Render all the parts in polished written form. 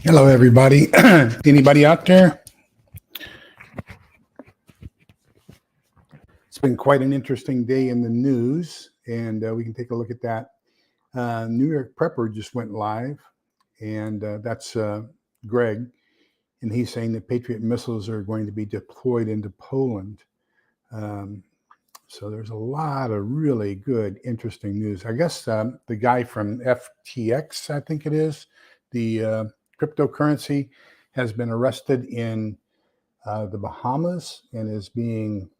Hello, everybody. Anybody out there? It's been quite an interesting day in the news, and we can take a look at that. New York Prepper just went live, and that's Greg, and he's saying that Patriot missiles are going to be deployed into Poland. So there's a lot of really good, interesting news. I guess the guy from FTX, I think it is, the cryptocurrency, has been arrested in the Bahamas and is being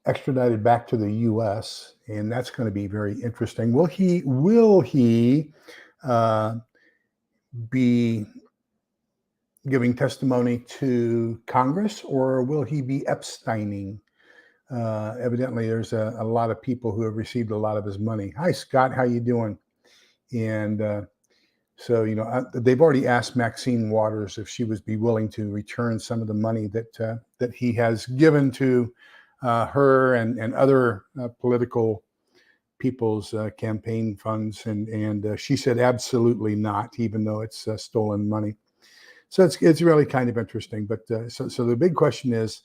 extradited back to the U.S., and that's going to be very interesting. Will he be giving testimony to Congress, or will he be Epsteining? Evidently, there's a lot of people who have received a lot of his money. Hi, Scott. How you doing? And so, they've already asked Maxine Waters if she would be willing to return some of the money that he has given to her and other political people's campaign funds. And she said absolutely not, even though it's stolen money. So it's really kind of interesting. But so the big question is,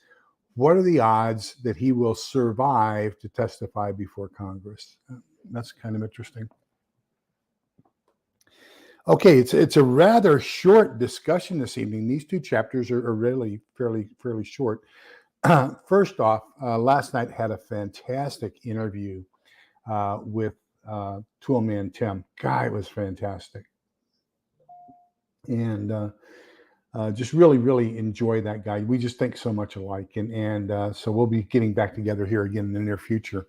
what are the odds that he will survive to testify before Congress? That's kind of interesting. Okay, it's a rather short discussion this evening. These two chapters are really fairly short. First off, last night had a fantastic interview with Toolman Tim. Guy was fantastic. And just really enjoy that guy. We just think so much alike. And so we'll be getting back together here again in the near future.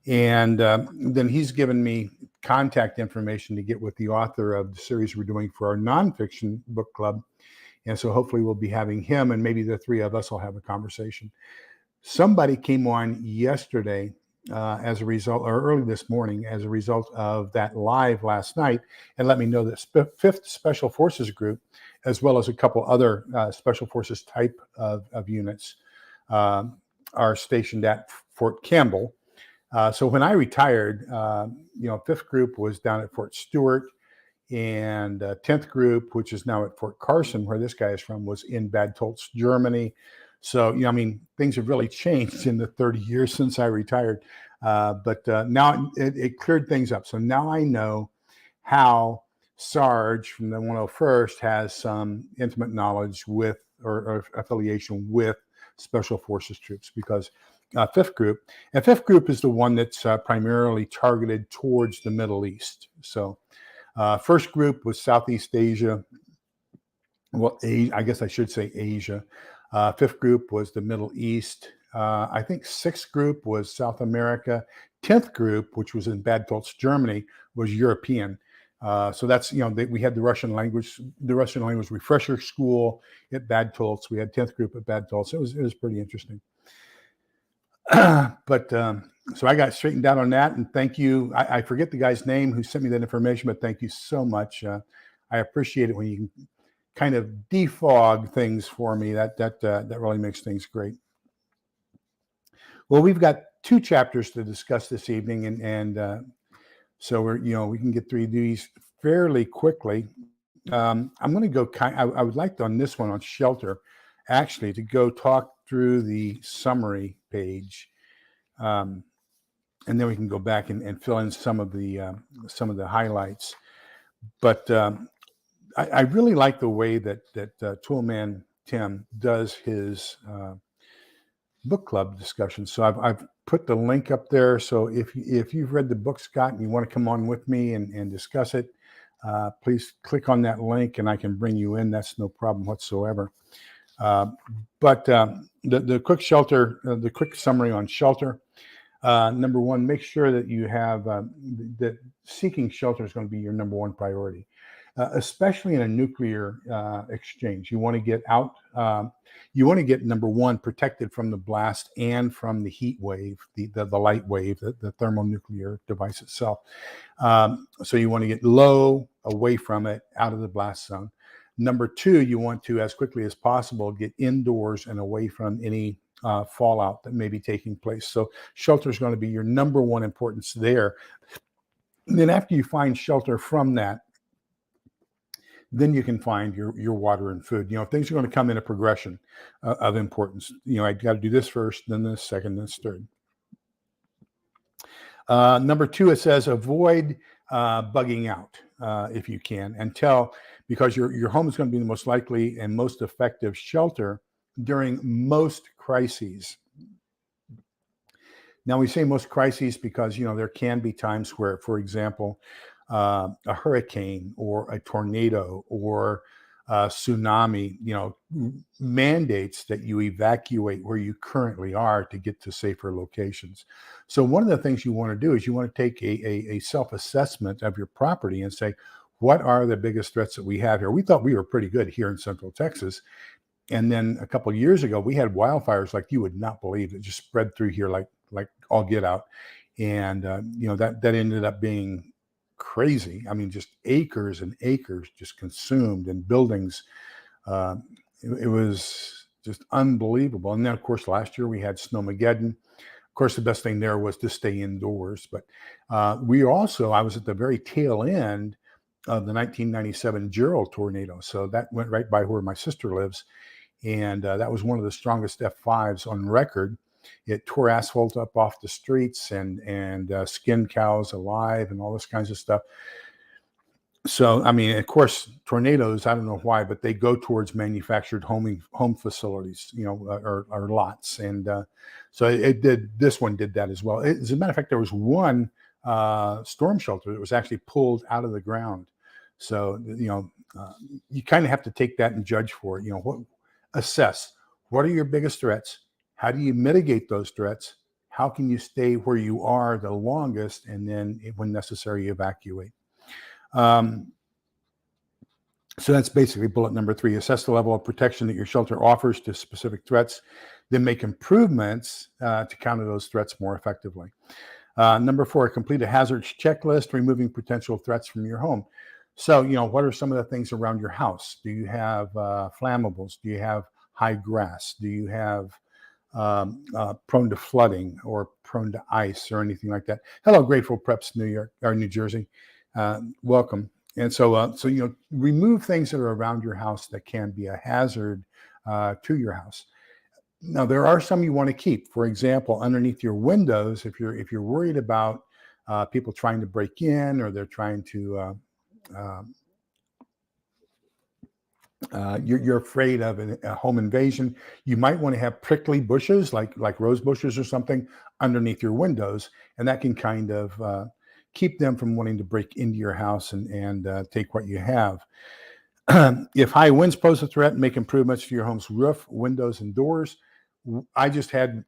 And then he's given me contact information to get with the author of the series we're doing for our nonfiction book club. And so hopefully we'll be having him, and maybe the three of us will have a conversation. Somebody came on yesterday as a result, or early this morning, as a result of that live last night, and let me know that 5th Special Forces Group, as well as a couple other Special Forces type of units, are stationed at Fort Campbell. So when I retired, 5th Group was down at Fort Stewart, and 10th Group, which is now at Fort Carson, where this guy is from, was in Bad Tolz, Germany. So, things have really changed in the 30 years since I retired. But now it cleared things up. So now I know how Sarge from the 101st has some intimate knowledge with or affiliation with Special Forces troops, because 5th Group, and 5th Group is the one that's primarily targeted towards the Middle East. So 1st Group was Southeast Asia. Well, I guess I should say Asia. 5th Group was the Middle East. I think 6th Group was South America. 10th Group, which was in Bad Tolz, Germany, was European. So that's, we had the Russian language refresher school at Bad Tolz. We had 10th Group at Bad Tolz. It was pretty interesting. But so I got straightened out on that, and thank you. I forget the guy's name who sent me that information, but thank you so much. I appreciate it when you can kind of defog things for me. That really makes things great. Well, we've got 2 chapters to discuss this evening, and so we can get through these fairly quickly. I'm going to go. I would like to, on this one on shelter, actually, to go talk through the summary page, and then we can go back and fill in some of the highlights. But I really like the way that Toolman Tim does his book club discussion. So I've put the link up there. So if you've read the book, Scott, and you want to come on with me and discuss it, please click on that link and I can bring you in. That's no problem whatsoever. But the quick summary on shelter. Number one, make sure that you have that seeking shelter is going to be your number one priority, especially in a nuclear exchange. You want to get out. You want to get, number one, protected from the blast and from the heat wave, the light wave, the thermonuclear device itself. So you want to get low, away from it, out of the blast zone. Number two, you want to, as quickly as possible, get indoors and away from any fallout that may be taking place. So shelter is going to be your number one importance there. And then after you find shelter from that, Then you can find your water and food. Things are going to come in a progression of importance. I got to do this first, then this second, then this third. Number two, it says avoid bugging out if you can, because your home is going to be the most likely and most effective shelter during most crises. Now, we say most crises because there can be times where, for example, a hurricane or a tornado or a tsunami, mandates that you evacuate where you currently are to get to safer locations. So one of the things you want to do is you want to take a self-assessment of your property and say, what are the biggest threats that we have here? We thought we were pretty good here in Central Texas. And then a couple of years ago, we had wildfires like you would not believe. It just spread through here like all get out. And, that ended up being crazy. I mean, just acres and acres just consumed, and buildings. It was just unbelievable. And then, of course, last year we had Snowmageddon. Of course, the best thing there was to stay indoors. But I was at the very tail end of the 1997 Gerald tornado. So that went right by where my sister lives. And that was one of the strongest F5s on record. It tore asphalt up off the streets and skinned cows alive and all this kinds of stuff. So, I mean, of course, tornadoes, I don't know why, but they go towards manufactured home facilities, or lots. And so this one did that as well. As a matter of fact, there was one storm shelter that was actually pulled out of the ground. So, you kind of have to take that and judge for it. Assess what are your biggest threats? How do you mitigate those threats? How can you stay where you are the longest? And then, when necessary, evacuate. So that's basically bullet number 3. Assess the level of protection that your shelter offers to specific threats, then make improvements to counter those threats more effectively. Number 4, complete a hazards checklist, removing potential threats from your home. So, what are some of the things around your house? Do you have flammables? Do you have high grass? Do you have prone to flooding or prone to ice or anything like that? Hello, Grateful Preps, New Jersey. Welcome. And so, remove things that are around your house that can be a hazard to your house. Now, there are some you want to keep. For example, underneath your windows, if you're worried about people trying to break in, or they're trying to you're afraid of a home invasion, you might want to have prickly bushes like rose bushes or something underneath your windows, and that can kind of keep them from wanting to break into your house and take what you have. If high winds pose a threat, make improvements to your home's roof, windows, and doors. We just had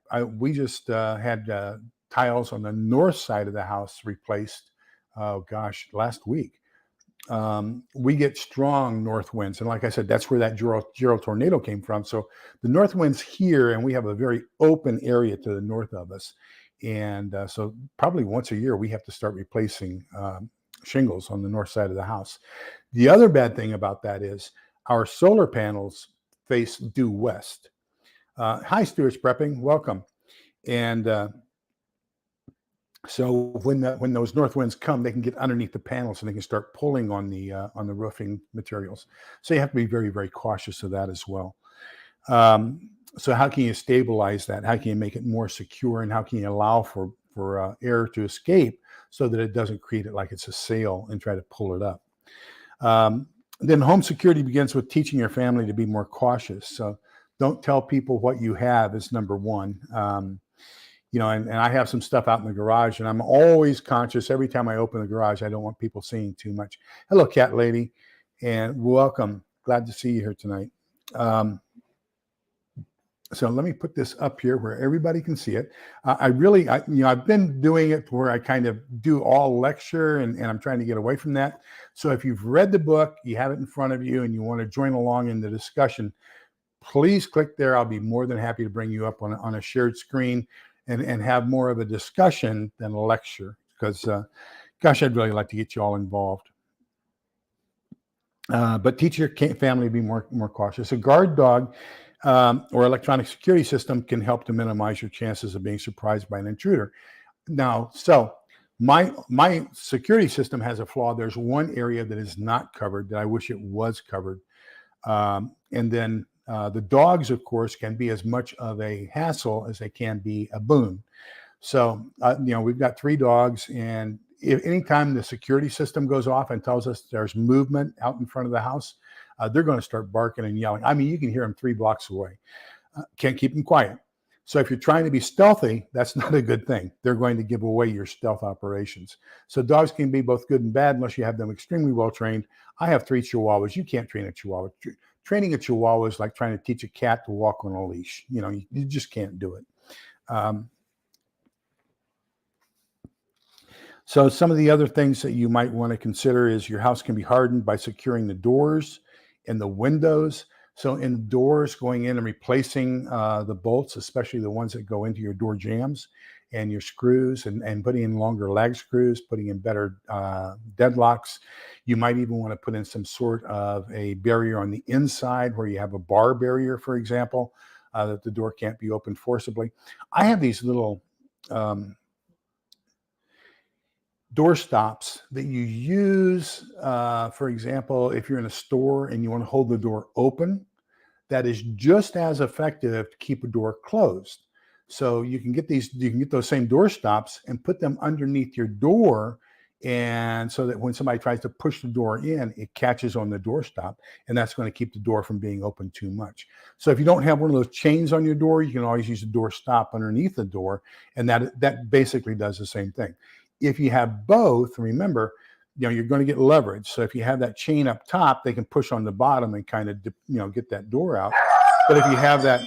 tiles on the north side of the house replaced. Oh gosh, last week. We get strong north winds, and like I said, that's where that Gerald tornado came from. So the north winds here, and we have a very open area to the north of us, and so probably once a year we have to start replacing shingles on the north side of the house. The other bad thing about that is our solar panels face due west. Hi, Stewart's Prepping, welcome. And so when those north winds come, they can get underneath the panels and they can start pulling on the roofing materials. So you have to be very, very cautious of that as well. So how can you stabilize that? How can you make it more secure, and how can you allow for air to escape so that it doesn't create it like it's a sail and try to pull it up? Then home security begins with teaching your family to be more cautious. So don't tell people what you have is number one. And I have some stuff out in the garage, and I'm always conscious every time I open the garage. I don't want people seeing too much. Hello, Cat Lady, and welcome. Glad to see you here tonight. So let me put this up here where everybody can see it. I've been doing it where I kind of do all lecture, and I'm trying to get away from that. So if you've read the book, you have it in front of you, and you want to join along in the discussion, please click there. I'll be more than happy to bring you up on a shared screen and have more of a discussion than a lecture, because, gosh, I'd really like to get you all involved. But teach your family to be more cautious. A guard dog or electronic security system can help to minimize your chances of being surprised by an intruder. Now, so My security system has a flaw. There's one area that is not covered that I wish it was covered. And then the dogs, of course, can be as much of a hassle as they can be a boon. So, we've got 3 dogs, and if anytime the security system goes off and tells us there's movement out in front of the house, they're going to start barking and yelling. I mean, you can hear them 3 blocks away. Can't keep them quiet. So if you're trying to be stealthy, that's not a good thing. They're going to give away your stealth operations. So dogs can be both good and bad unless you have them extremely well trained. I have 3 Chihuahuas. You can't train a Chihuahua. Training a Chihuahua is like trying to teach a cat to walk on a leash. You just can't do it. So some of the other things that you might want to consider is your house can be hardened by securing the doors and the windows. So in doors, going in and replacing the bolts, especially the ones that go into your door jambs and your screws, and putting in longer lag screws, putting in better deadlocks. You might even want to put in some sort of a barrier on the inside where you have a bar barrier, for example, that the door can't be opened forcibly. I have these little door stops that you use, for example, if you're in a store and you want to hold the door open, that is just as effective to keep a door closed. So you can get those same door stops and put them underneath your door, and so that when somebody tries to push the door in, it catches on the door stop, and that's going to keep the door from being open too much. So if you don't have one of those chains on your door, you can always use a door stop underneath the door, and that basically does the same thing. If you have both, remember, you're going to get leverage. So if you have that chain up top, they can push on the bottom and kind of, get that door out. But if you have that,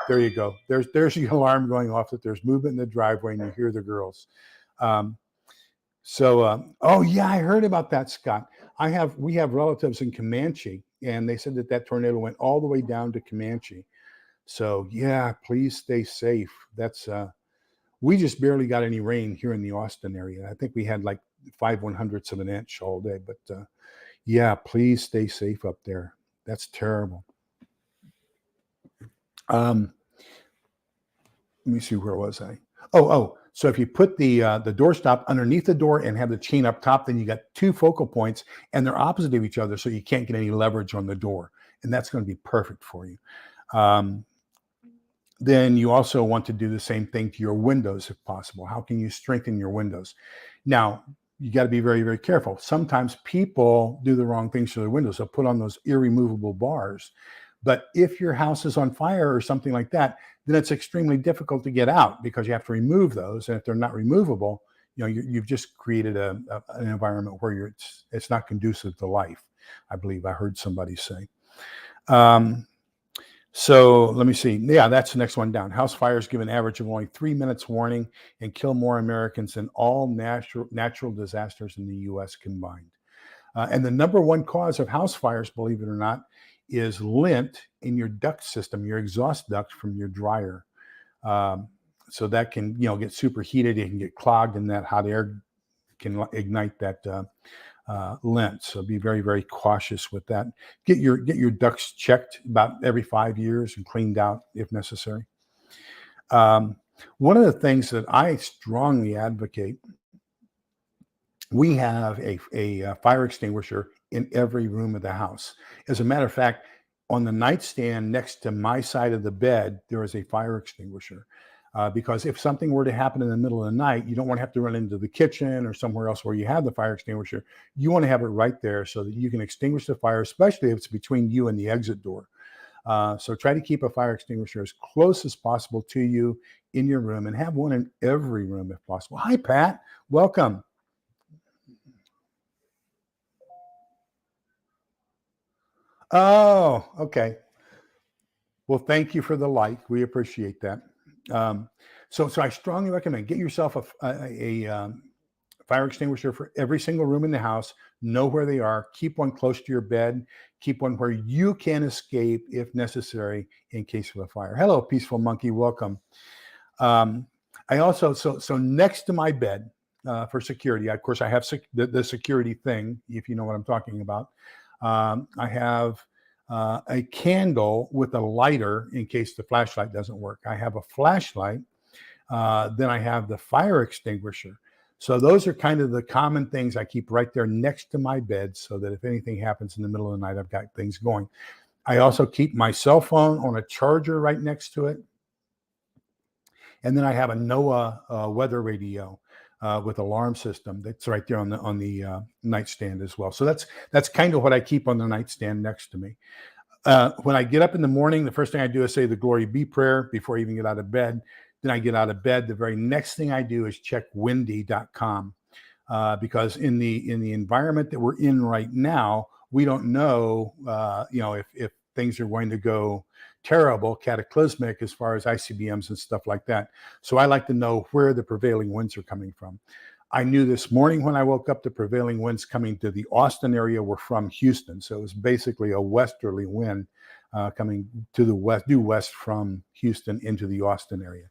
there you go. There's the alarm going off that there's movement in the driveway, and you hear the girls. Oh yeah, I heard about that, Scott. We have relatives in Comanche, and they said that tornado went all the way down to Comanche. So yeah, please stay safe. We just barely got any rain here in the Austin area. I think we had like 5/100ths of an inch all day, but yeah, please stay safe up there. That's terrible. Let me see, where was I? So if you put the doorstop underneath the door and have the chain up top, then you got 2 focal points, and they're opposite of each other, so you can't get any leverage on the door, and that's going to be perfect for you. Then you also want to do the same thing to your windows if possible. How can you strengthen your windows? Now, you got to be very, very careful. Sometimes people do the wrong things to their windows. They'll put on those irremovable bars. But if your house is on fire or something like that, then it's extremely difficult to get out because you have to remove those. And if they're not removable, you've just created an environment where it's not conducive to life, I believe I heard somebody say. So let me see. Yeah, that's the next one down. House fires give an average of only 3 minutes warning and kill more Americans than all natural disasters in the U.S. combined. And the number one cause of house fires, believe it or not, is lint in your duct system, your exhaust duct from your dryer. So that can, get superheated. It can get clogged, and that hot air can ignite that lint. So be very, very cautious with that. Get your ducts checked about every 5 years and cleaned out if necessary. One of the things that I strongly advocate, we have a fire extinguisher in every room of the house. As a matter of fact, on the nightstand next to my side of the bed, there is a fire extinguisher. Because if something were to happen in the middle of the night, you don't want to have to run into the kitchen or somewhere else where you have the fire extinguisher. You want to have it right there so that you can extinguish the fire, especially if it's between you and the exit door. So try to keep a fire extinguisher as close as possible to you in your room, and have one in every room if possible. Hi, Pat. Welcome. Oh, okay. Well, thank you for the like. We appreciate that. So I strongly recommend get yourself a fire extinguisher for every single room in the house. Know where they are. Keep one close to your bed. Keep one where you can escape if necessary in case of a fire. Hello, peaceful monkey. Welcome. I also so next to my bed for security. Of course, I have the security thing. If you know what I'm talking about, I have a candle with a lighter in case the flashlight doesn't work. I have a flashlight. Then I have the fire extinguisher. So those are kind of the common things I keep right there next to my bed, so that if anything happens in the middle of the night, I've got things going. I also keep my cell phone on a charger right next to it. And then I have a NOAA weather radio with alarm system that's right there on the nightstand as well. So that's kind of what I keep on the nightstand next to me. When I get up in the morning, the first thing I do is say the Glory Be prayer before I even get out of bed. Then I get out of bed. The very next thing I do is check windy.com, because in the environment that we're in right now, we don't know, if things are going to go terrible, cataclysmic as far as ICBMs and stuff like that. So I like to know where the prevailing winds are coming from. I knew this morning when I woke up, the prevailing winds coming to the Austin area were from Houston. So it was basically a westerly wind coming to the west, due west from Houston into the Austin area.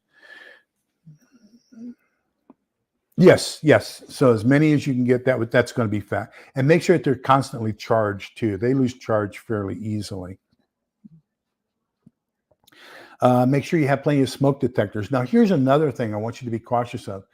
Yes. So as many as you can get, that's going to be fat. And make sure that they're constantly charged too. They lose charge fairly easily. Make sure you have plenty of smoke detectors. Now, here's another thing I want you to be cautious of,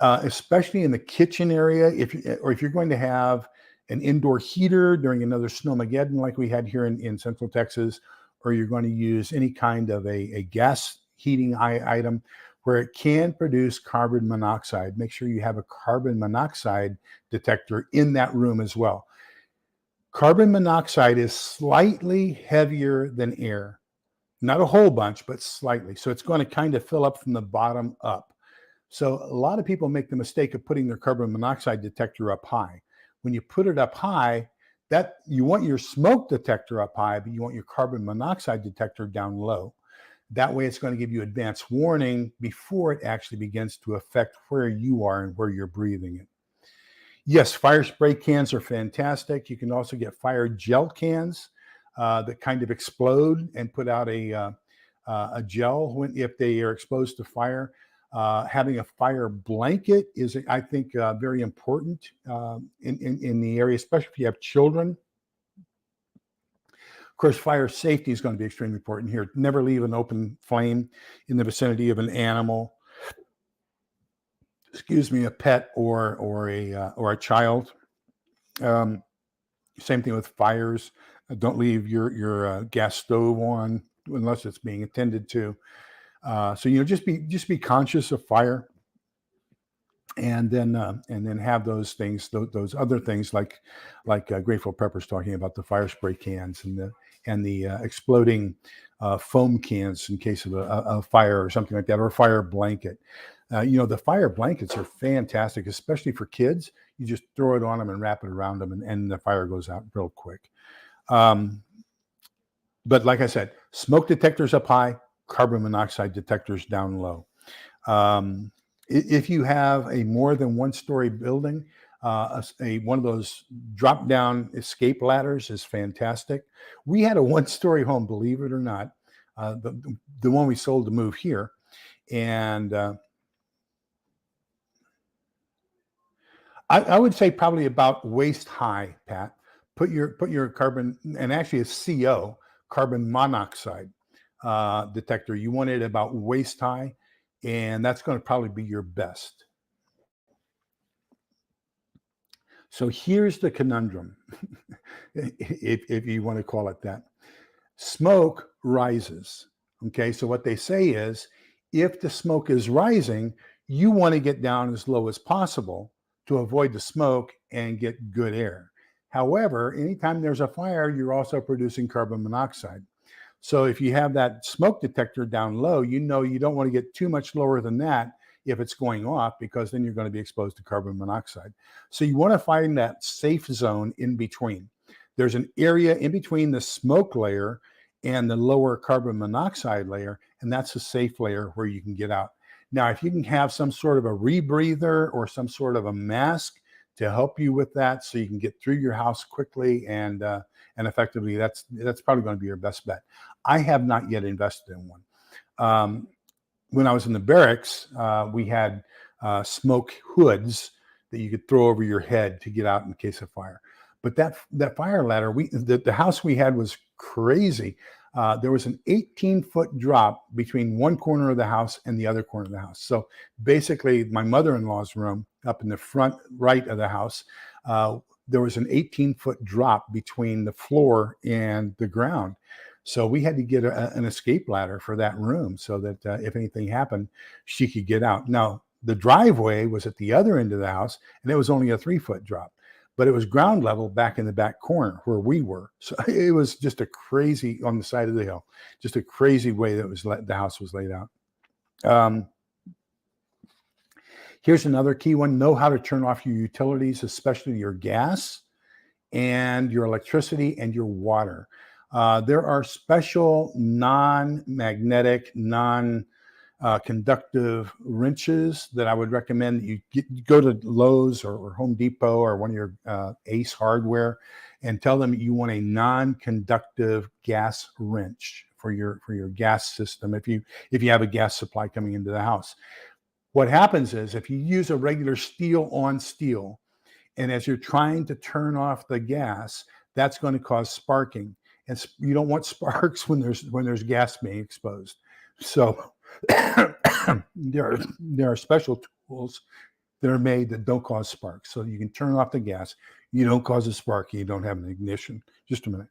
especially in the kitchen area. If you're going to have an indoor heater during another snowmageddon like we had here in Central Texas, or you're going to use any kind of a gas heating item where it can produce carbon monoxide, make sure you have a carbon monoxide detector in that room as well. Carbon monoxide is slightly heavier than air. Not a whole bunch, but slightly. So it's going to kind of fill up from the bottom up. So a lot of people make the mistake of putting their carbon monoxide detector up high. When you put it up high, that you want your smoke detector up high, but you want your carbon monoxide detector down low. That way it's going to give you advance warning before it actually begins to affect where you are and where you're breathing it. Yes, fire spray cans are fantastic. You can also get fire gel cans that kind of explode and put out a gel if they are exposed to fire. Having a fire blanket is, I think, very important in the area, especially if you have children. Of course, fire safety is going to be extremely important here. Never leave an open flame in the vicinity of an animal, a pet or a child. Same thing with fires. Don't leave your gas stove on unless it's being attended to. So just be conscious of fire, and then have those things, those other things like Grateful Pepper's talking about, the fire spray cans and the exploding foam cans in case of a fire or something like that, or a fire blanket. The fire blankets are fantastic, especially for kids. You just throw it on them and wrap it around them, and the fire goes out real quick. But like I said, smoke detectors up high, carbon monoxide detectors down low. If you have a more than one-story building, one of those drop-down escape ladders is fantastic. We had a one-story home, believe it or not, the one we sold to move here, and I would say probably about waist high, Pat. Put your carbon, and actually a CO, carbon monoxide detector. You want it about waist high, and that's going to probably be your best. So here's the conundrum, if you want to call it that. Smoke rises. Okay, so what they say is, if the smoke is rising, you want to get down as low as possible to avoid the smoke and get good air. However, anytime there's a fire, you're also producing carbon monoxide. So if you have that smoke detector down low, you don't want to get too much lower than that if it's going off, because then you're going to be exposed to carbon monoxide. So you want to find that safe zone in between. There's an area in between the smoke layer and the lower carbon monoxide layer, and that's a safe layer where you can get out. Now, if you can have some sort of a rebreather or some sort of a mask to help you with that, so you can get through your house quickly and effectively, that's probably going to be your best bet. I have not yet invested in one. When I was in the barracks, we had smoke hoods that you could throw over your head to get out in case of fire. But that fire ladder, the house we had was crazy. There was an 18-foot drop between one corner of the house and the other corner of the house. So basically, my mother-in-law's room up in the front right of the house, there was an 18-foot drop between the floor and the ground. So we had to get an escape ladder for that room so that if anything happened, she could get out. Now, the driveway was at the other end of the house, and it was only a 3-foot drop, but it was ground level back in the back corner where we were. So it was just a crazy, on the side of the hill, just a crazy way that the house was laid out. Here's another key one: know how to turn off your utilities, especially your gas and your electricity and your water. There are special non-magnetic, conductive wrenches that I would recommend that you go to Lowe's or Home Depot or one of your Ace Hardware and tell them you want a non-conductive gas wrench for your gas system if you have a gas supply coming into the house. What happens is if you use a regular steel on steel, and as you're trying to turn off the gas, that's going to cause sparking, and you don't want sparks when there's gas being exposed. So there are special tools that are made that don't cause sparks, so you can turn off the gas. You don't cause a spark. You don't have an ignition. Just a minute.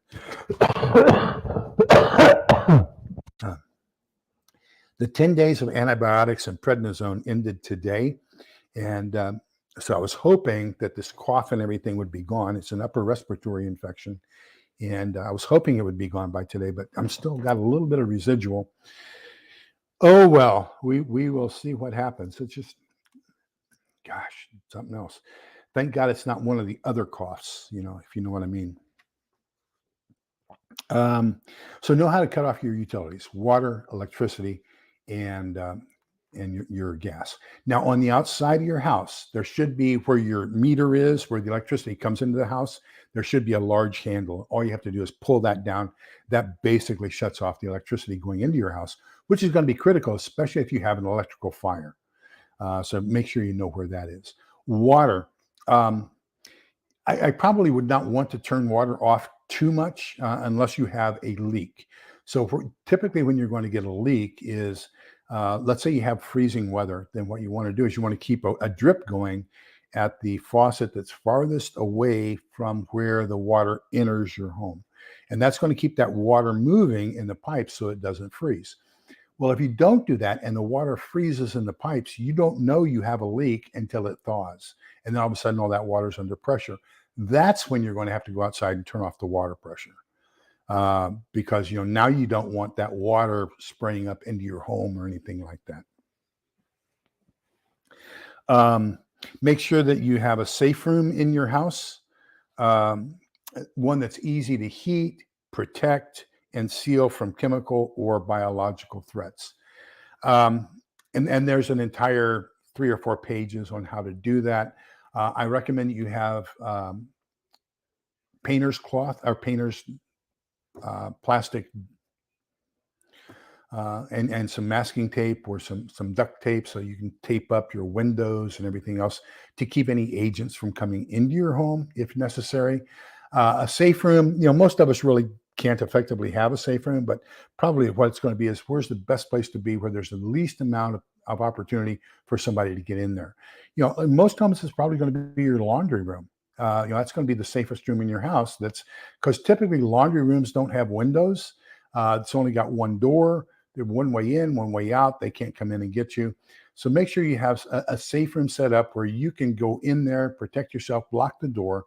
The 10 days of antibiotics and prednisone ended today, and so I was hoping that this cough and everything would be gone. It's an upper respiratory infection, and I was hoping it would be gone by today, but I'm still got a little bit of residual. Oh, well, we will see what happens. It's just, gosh, something else. Thank God it's not one of the other coughs, if you know what I mean. So know how to cut off your utilities: water, electricity, and your gas. Now, on the outside of your house, there should be, where your meter is, where the electricity comes into the house, there should be a large handle. All you have to do is pull that down. That basically shuts off the electricity going into your house, which is going to be critical, especially if you have an electrical fire. So make sure you know where that is. Water. I probably would not want to turn water off too much unless you have a leak. So typically when you're going to get a leak is, let's say you have freezing weather, then what you want to do is you want to keep a drip going at the faucet that's farthest away from where the water enters your home. And that's going to keep that water moving in the pipes so it doesn't freeze. Well, if you don't do that and the water freezes in the pipes, you don't know you have a leak until it thaws. And then all of a sudden, all that water's under pressure. That's when you're going to have to go outside and turn off the water pressure. Because now you don't want that water spraying up into your home or anything like that. Make sure that you have a safe room in your house, one that's easy to heat, protect, and seal from chemical or biological threats. And there's an entire 3 or 4 pages on how to do that. I recommend you have painter's cloth or painter's plastic and some masking tape or some duct tape so you can tape up your windows and everything else to keep any agents from coming into your home if necessary. A safe room, most of us really can't effectively have a safe room, but probably what it's going to be is where's the best place to be where there's the least amount of opportunity for somebody to get in there. In most homes, it's probably going to be your laundry room. That's going to be the safest room in your house. That's because typically laundry rooms don't have windows. It's only got one door. They're one way in, one way out. They can't come in and get you. So make sure you have a safe room set up where you can go in there, protect yourself, block the door,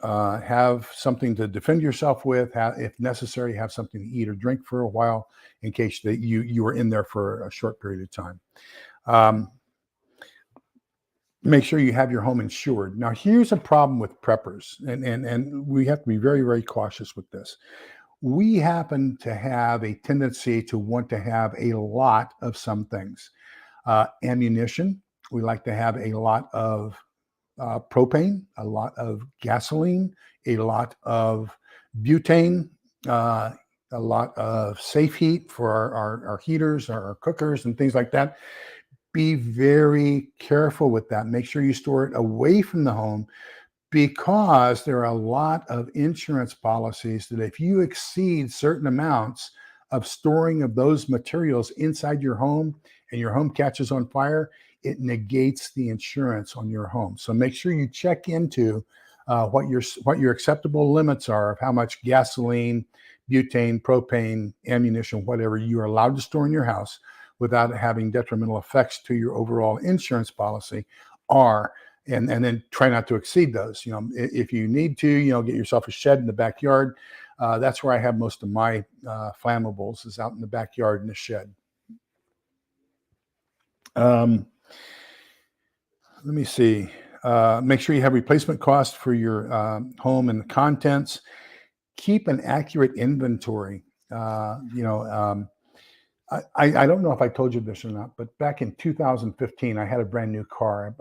have something to defend yourself with, if necessary, have something to eat or drink for a while in case that you were in there for a short period of time. Make sure you have your home insured. Now, here's a problem with preppers, and we have to be very, very cautious with this. We happen to have a tendency to want to have a lot of some things. Ammunition, we like to have a lot of propane, a lot of gasoline, a lot of butane, a lot of safe heat for our heaters, our cookers, and things like that. Be very careful with that. Make sure you store it away from the home, because there are a lot of insurance policies that if you exceed certain amounts of storing of those materials inside your home and your home catches on fire, it negates the insurance on your home. So make sure you check into what your acceptable limits are of how much gasoline, butane, propane, ammunition, whatever you are allowed to store in your house without having detrimental effects to your overall insurance policy are. And then try not to exceed those. If you need to, get yourself a shed in the backyard. That's where I have most of my flammables, is out in the backyard in the shed. Let me see. Make sure you have replacement costs for your home and the contents. Keep an accurate inventory. I don't know if I told you this or not, but back in 2015, I had a brand new car.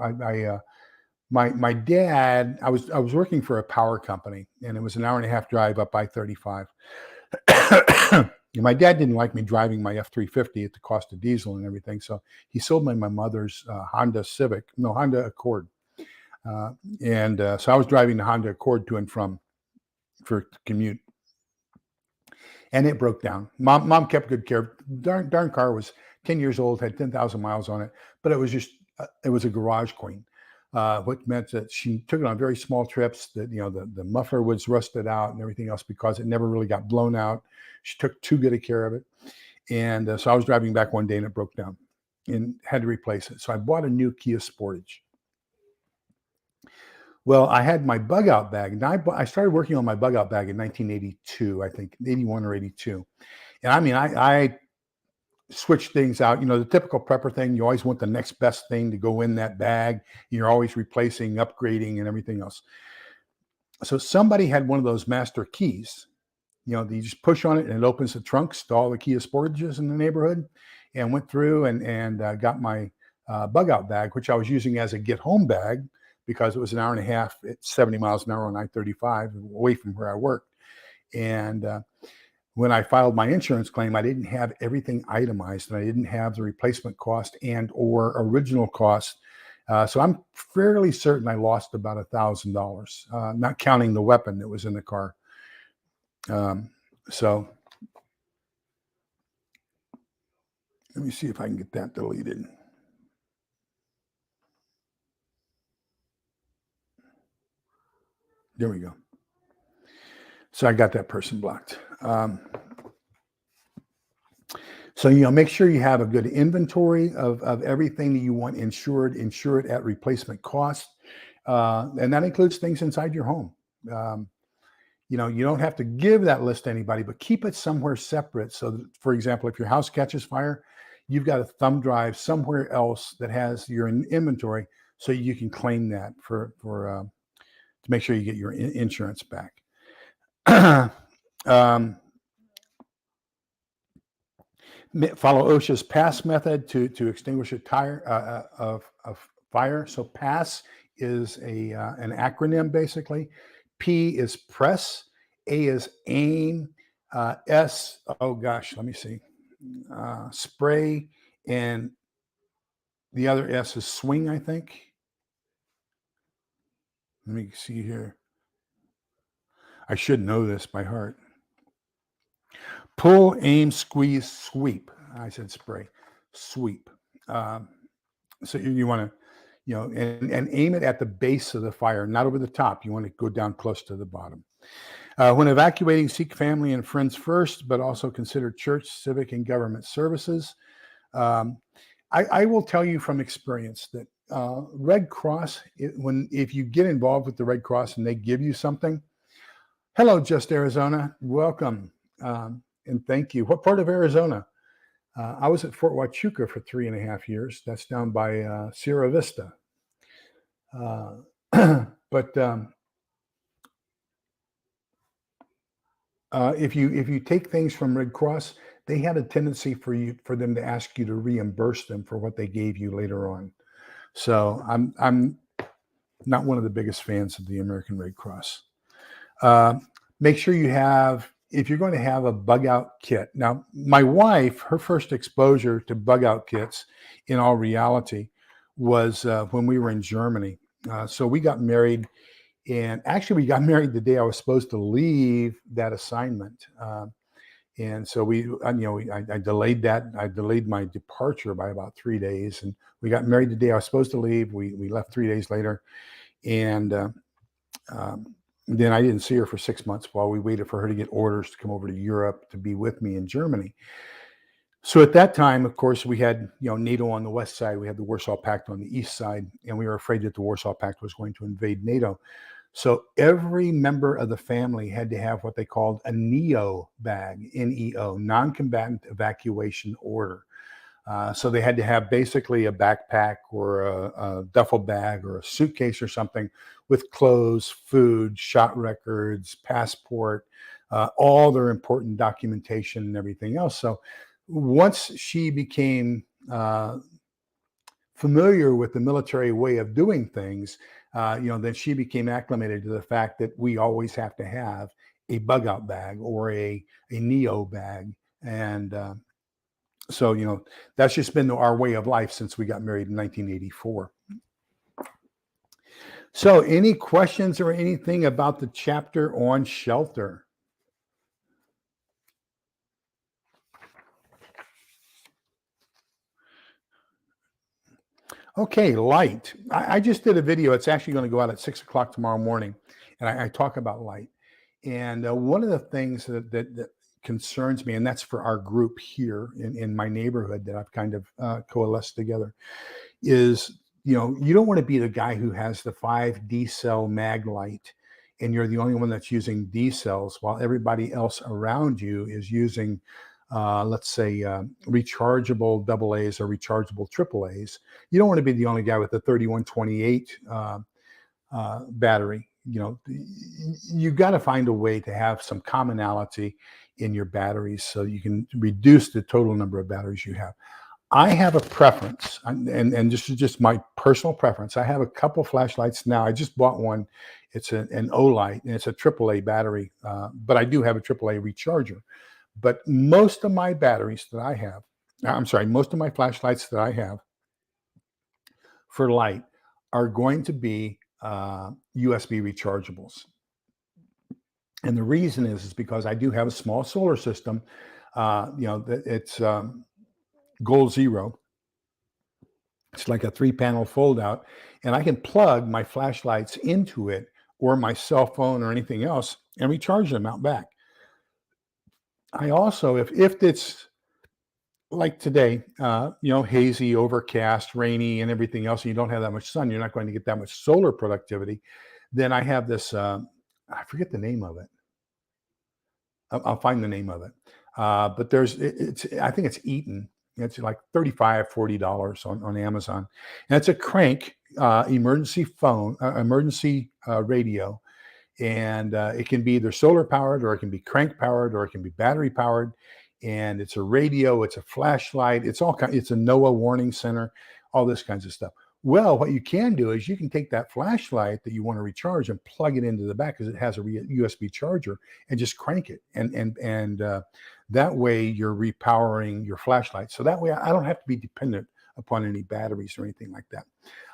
My dad, I was working for a power company, and it was an hour and a half drive up I-35. And my dad didn't like me driving my F-350 at the cost of diesel and everything, so he sold me my mother's Honda Accord. So I was driving the Honda Accord to and from for commute, and it broke down. Mom kept good care. Darn car was 10 years old, had 10,000 miles on it, but it was a garage queen. Which meant that she took it on very small trips, that the muffler was rusted out and everything else because it never really got blown out. She took too good a care of it. And so I was driving back one day and it broke down and had to replace it. So I bought a new Kia Sportage. Well, I had my bug out bag, and I started working on my bug out bag in 1982, I think 81 or 82. And I mean, I switch things out. The typical prepper thing, you always want the next best thing to go in that bag. You're always replacing, upgrading, and everything else. So somebody had one of those master keys. You just push on it and it opens the trunks to all the Kia Sportages in the neighborhood, and went through and got my bug out bag, which I was using as a get home bag because it was an hour and a half at 70 miles an hour on I-35 away from where I worked. And when I filed my insurance claim, I didn't have everything itemized, and I didn't have the replacement cost and or original cost. So I'm fairly certain I lost about $1,000, not counting the weapon that was in the car. So let me see if I can get that deleted. There we go. So I got that person blocked. So, make sure you have a good inventory of everything that you want insured at replacement cost. And that includes things inside your home. You don't have to give that list to anybody, but keep it somewhere separate. So that, for example, if your house catches fire, you've got a thumb drive somewhere else that has your inventory, so you can claim that to make sure you get your insurance back. Follow OSHA's PASS method to extinguish a fire. So PASS is an acronym basically. P is press, A is aim, S, oh gosh, let me see, spray, and the other S is swing, I think. Let me see here. I should know this by heart. Pull, aim, squeeze, sweep. I said spray, sweep. So you want to, and aim it at the base of the fire, not over the top. You want to go down close to the bottom. When evacuating, seek family and friends first, but also consider church, civic, and government services. I will tell you from experience that Red Cross, if you get involved with the Red Cross and they give you something, hello, Just Arizona, welcome, and thank you. What part of Arizona? I was at Fort Huachuca for 3.5 years. That's down by Sierra Vista. But if you take things from Red Cross, they had a tendency for them to ask you to reimburse them for what they gave you later on. So I'm not one of the biggest fans of the American Red Cross. Make sure you have, if you're going to have a bug out kit. Now, my wife, her first exposure to bug out kits, in all reality, was when we were in Germany. So we got married, and actually we got married the day I was supposed to leave that assignment. And so I delayed that. I delayed my departure by about 3 days, and we got married the day I was supposed to leave. We left 3 days later, and um, then I didn't see her for 6 months while we waited for her to get orders to come over to Europe to be with me in Germany. So at that time, of course, we had NATO on the west side, we had the Warsaw Pact on the east side, and we were afraid that the Warsaw Pact was going to invade NATO. So every member of the family had to have what they called a NEO bag, NEO, non-combatant evacuation order. So they had to have basically a backpack or a duffel bag or a suitcase or something with clothes, food, shot records, passport, all their important documentation and everything else. So once she became familiar with the military way of doing things, then she became acclimated to the fact that we always have to have a bug out bag or a neo bag. And so, that's just been our way of life since we got married in 1984. So, any questions or anything about the chapter on shelter? Okay, light. I just did a video. It's actually going to go out at 6 o'clock tomorrow morning, and I talk about light. And one of the things that concerns me, and that's for our group here in my neighborhood that I've kind of coalesced together, is you don't want to be the guy who has the 5D cell mag light, and you're the only one that's using D cells while everybody else around you is using let's say rechargeable double A's or rechargeable triple A's. You don't want to be the only guy with the 3128 battery. You got to find a way to have some commonality in your batteries so you can reduce the total number of batteries you have. I have a preference, and this is just my personal preference. I have a couple flashlights now. I just bought one. It's an O light, and it's a AAA battery, but I do have a AAA recharger. But most of my batteries that I have, I'm sorry, most of my flashlights that I have for light are going to be USB rechargeables. And the reason is because I do have a small solar system. It's Goal Zero. It's like a 3-panel fold out, and I can plug my flashlights into it or my cell phone or anything else and recharge them out back. I also, if it's like today, hazy, overcast, rainy, and everything else, and you don't have that much sun, you're not going to get that much solar productivity. Then I have this, I forget the name of it. I'll find the name of it. But I think it's Eaton. It's like $35, $40 on Amazon. And it's a crank emergency phone, emergency radio. And it can be either solar powered, or it can be crank powered, or it can be battery powered. And it's a radio, it's a flashlight, it's a NOAA warning center, all this kinds of stuff. Well, what you can do is you can take that flashlight that you want to recharge and plug it into the back because it has a USB charger, and just crank it, and that way you're repowering your flashlight. So that way I don't have to be dependent upon any batteries or anything like that.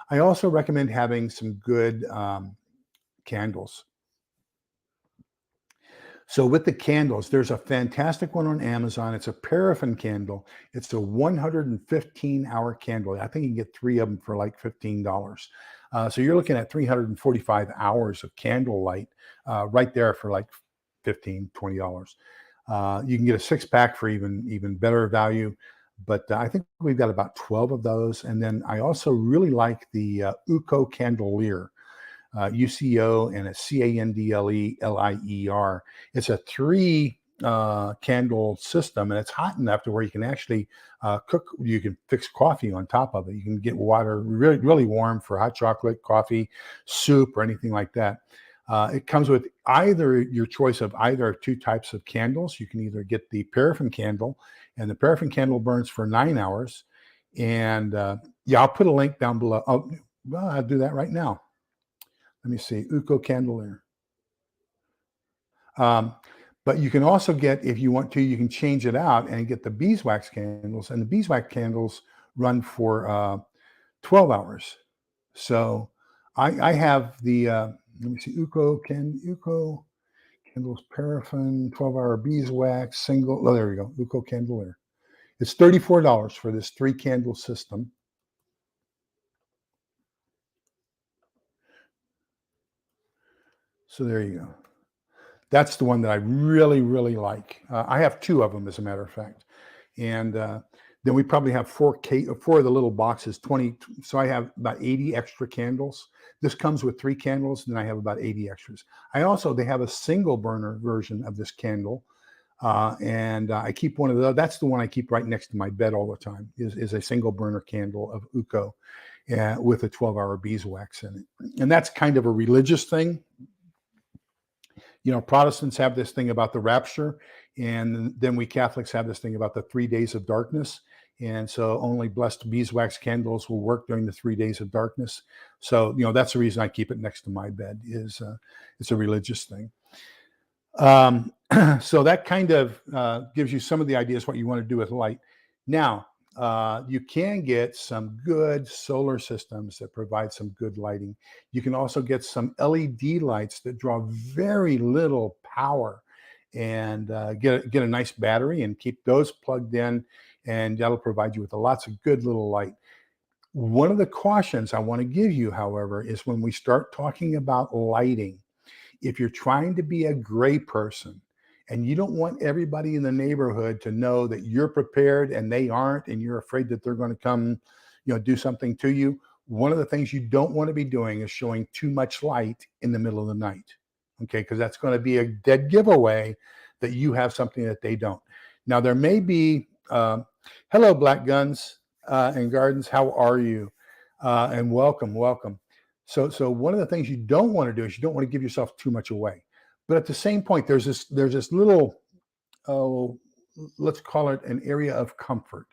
I also recommend having some good candles. So with the candles, there's a fantastic one on Amazon. It's a paraffin candle. It's a 115-hour candle. I think you can get 3 of them for like $15. So you're looking at 345 hours of candle light right there for like $15, $20. You can get a 6-pack for even better value. But I think we've got about 12 of those. And then I also really like the UCO candelier. UCO and a CANDLELIER. It's a 3 candle system, and it's hot enough to where you can actually cook. You can fix coffee on top of it. You can get water really, really warm for hot chocolate, coffee, soup, or anything like that. It comes with either your choice of either 2 types of candles. You can either get the paraffin candle, and the paraffin candle burns for 9 hours. And I'll put a link down below. I'll do that right now. Let me see, UCO candelier. But you can also get, if you want to, you can change it out and get the beeswax candles. And the beeswax candles run for 12 hours. So I have the, let me see, UCO Candles, paraffin, 12-hour beeswax, single. Oh, there we go. Uco candelier. It's $34 for this 3-candle system. So there you go. That's the one that I really, really like. I have 2 of them, as a matter of fact. And then we probably have 4 of the little boxes, 20. So I have about 80 extra candles. This comes with 3 candles, and I have about 80 extras. They have a single burner version of this candle. And I keep one of those. That's the one I keep right next to my bed all the time, is a single burner candle of Uco with a 12-hour beeswax in it. And that's kind of a religious thing. Protestants have this thing about the rapture, and then we Catholics have this thing about the 3 days of darkness. And so only blessed beeswax candles will work during the 3 days of darkness. So, that's the reason I keep it next to my bed, is it's a religious thing. So that kind of gives you some of the ideas what you want to do with light. Now, you can get some good solar systems that provide some good lighting. You can also get some LED lights that draw very little power, and get a nice battery and keep those plugged in, and that'll provide you with lots of good little light. One of the cautions I want to give you, however, is when we start talking about lighting, if you're trying to be a gray person and you don't want everybody in the neighborhood to know that you're prepared and they aren't, and you're afraid that they're going to come, do something to you, one of the things you don't want to be doing is showing too much light in the middle of the night. Okay, because that's going to be a dead giveaway that you have something that they don't. Now, there may be, hello, Black Guns and Gardens, how are you? And welcome. So one of the things you don't want to do is you don't want to give yourself too much away. But at the same point, there's this little, let's call it an area of comfort.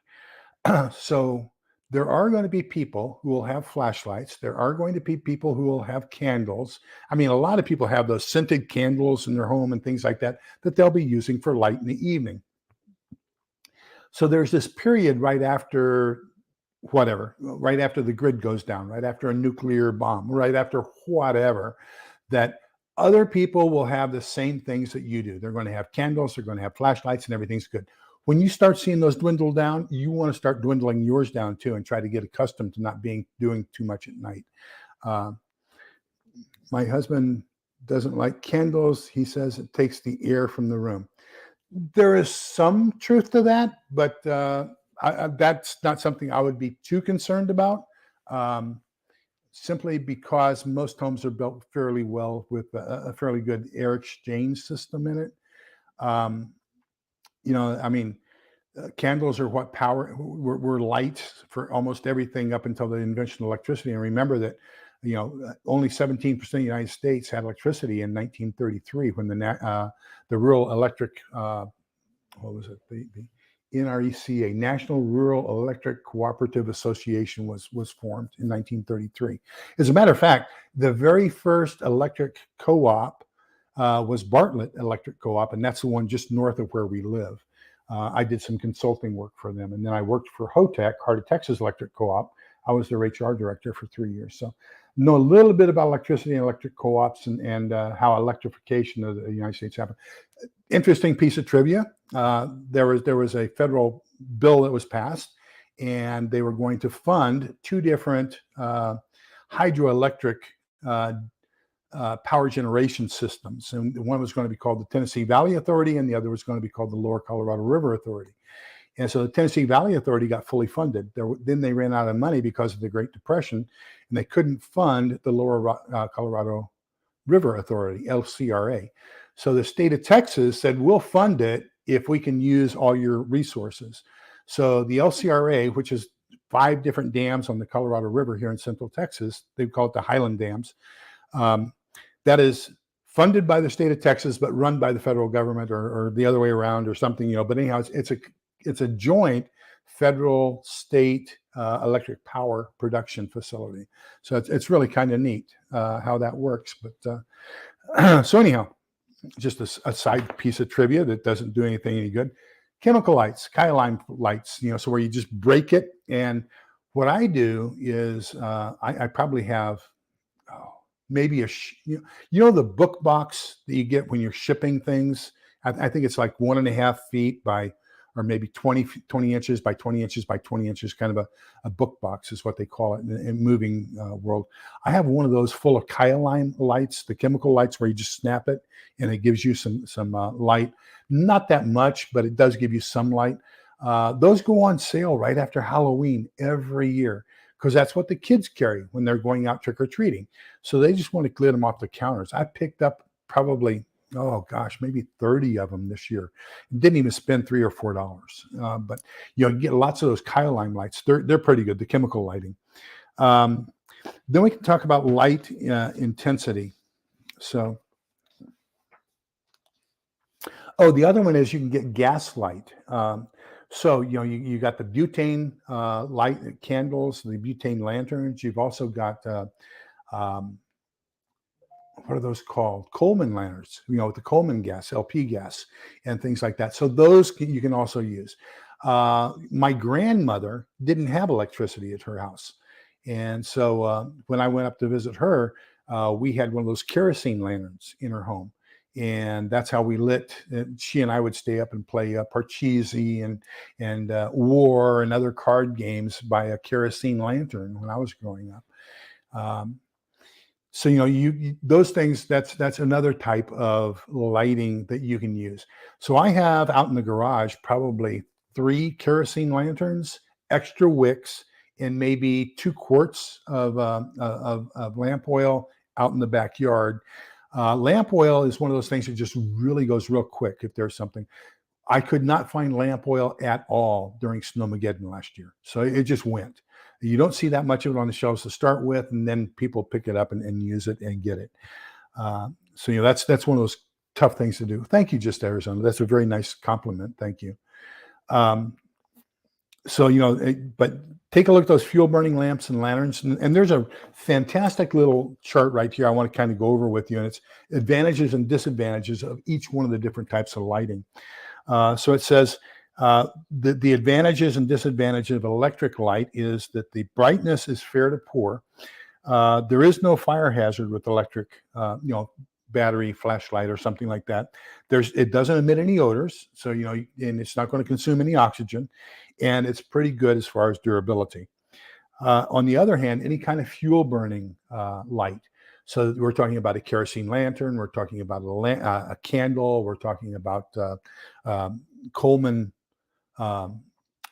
So there are going to be people who will have flashlights. There are going to be people who will have candles. I mean, a lot of people have those scented candles in their home and things like that they'll be using for light in the evening. So there's this period right after the grid goes down, right after a nuclear bomb, right after whatever, that other people will have the same things that you do. They're going to have candles, they're going to have flashlights, and everything's good. When you start seeing those dwindle down, you want to start dwindling yours down too, and try to get accustomed to not doing too much at night. My husband doesn't like candles. He says it takes the air from the room. There is some truth to that, but that's not something I would be too concerned about, simply because most homes are built fairly well with a fairly good air exchange system in it. Candles are what were lights for almost everything up until the invention of electricity. And remember that, only 17% of the United States had electricity in 1933 when the Rural Electric, what was it? The NRECA, National Rural Electric Cooperative Association, was formed in 1933. As a matter of fact, the very first electric co-op was Bartlett Electric Co-op, and that's the one just north of where we live. I did some consulting work for them, and then I worked for HOTEC, Heart of Texas Electric Co-op. I was their HR director for 3 years. So know a little bit about electricity and electric co-ops, and how electrification of the United States happened. Interesting piece of trivia. There was a federal bill that was passed, and they were going to fund 2 different hydroelectric power generation systems. And one was going to be called the Tennessee Valley Authority, and the other was going to be called the Lower Colorado River Authority. And so the Tennessee Valley Authority got fully funded. Then they ran out of money because of the Great Depression, and they couldn't fund the Lower Colorado River Authority, LCRA. So the state of Texas said, we'll fund it if we can use all your resources. So the LCRA, which is 5 different dams on the Colorado River here in Central Texas, they call it the Highland Dams, that is funded by the state of Texas, but run by the federal government, or the other way around or something, But anyhow, it's a joint federal state electric power production facility. So it's really kind of neat how that works. But so anyhow, just a side piece of trivia that doesn't do anything any good. Chemical lights, Kyline lights, so where you just break it. And what I do is I probably have maybe you know the book box that you get when you're shipping things. I think it's like 1.5 feet by, or maybe 20 inches by 20 inches by 20 inches, kind of a book box is what they call it in moving world. I have one of those full of Kylime lights, the chemical lights where you just snap it and it gives you some light. Not that much, but it does give you some light. Those go on sale right after Halloween every year because that's what the kids carry when they're going out trick or treating. So they just want to clear them off the counters. I picked up probably, oh gosh, maybe 30 of them this year. Didn't even spend $3 or $4. But you get lots of those Kylime lights. They're pretty good, the chemical lighting. Then we can talk about light intensity. So, oh, the other one is you can get gas light. So, you got the butane light candles, the butane lanterns. You've also got, um, what are those called? Coleman lanterns, with the Coleman gas, LP gas, and things like that. So those you can also use. My grandmother didn't have electricity at her house. And so when I went up to visit her, we had one of those kerosene lanterns in her home. And that's how we lit. She and I would stay up and play Parcheesi and War and other card games by a kerosene lantern when I was growing up. So those things. That's another type of lighting that you can use. So I have out in the garage probably 3 kerosene lanterns, extra wicks, and maybe 2 quarts of lamp oil out in the backyard. Lamp oil is one of those things that just really goes real quick if there's something. I could not find lamp oil at all during Snowmageddon last year. So it just went. You don't see that much of it on the shelves to start with, and then people pick it up and use it and get it. So that's one of those tough things to do. Thank you, Just Arizona. That's a very nice compliment. Thank you. But take a look at those fuel burning lamps and lanterns. And there's a fantastic little chart right here I want to kind of go over with you. And it's advantages and disadvantages of each one of the different types of lighting. So it says the advantages and disadvantages of electric light is that the brightness is fair to poor. There is no fire hazard with electric, battery, flashlight, or something like that. It doesn't emit any odors, so and it's not going to consume any oxygen, and it's pretty good as far as durability. On the other hand, any kind of fuel burning light. So we're talking about a kerosene lantern, we're talking about a candle, we're talking about Coleman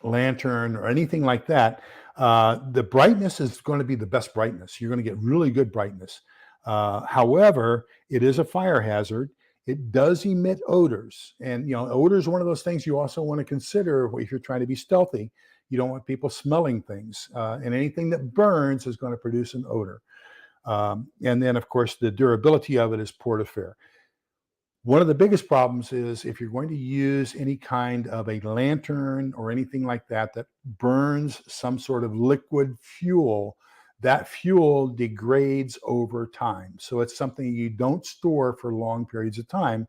lantern or anything like that. The brightness is going to be the best brightness. You're going to get really good brightness. However, it is a fire hazard. It does emit odors, and odor is one of those things you also want to consider if you're trying to be stealthy. You don't want people smelling things, and anything that burns is going to produce an odor. And then, of course, the durability of it is poor to fair. One of the biggest problems is if you're going to use any kind of a lantern or anything like that that burns some sort of liquid fuel, that fuel degrades over time. So it's something you don't store for long periods of time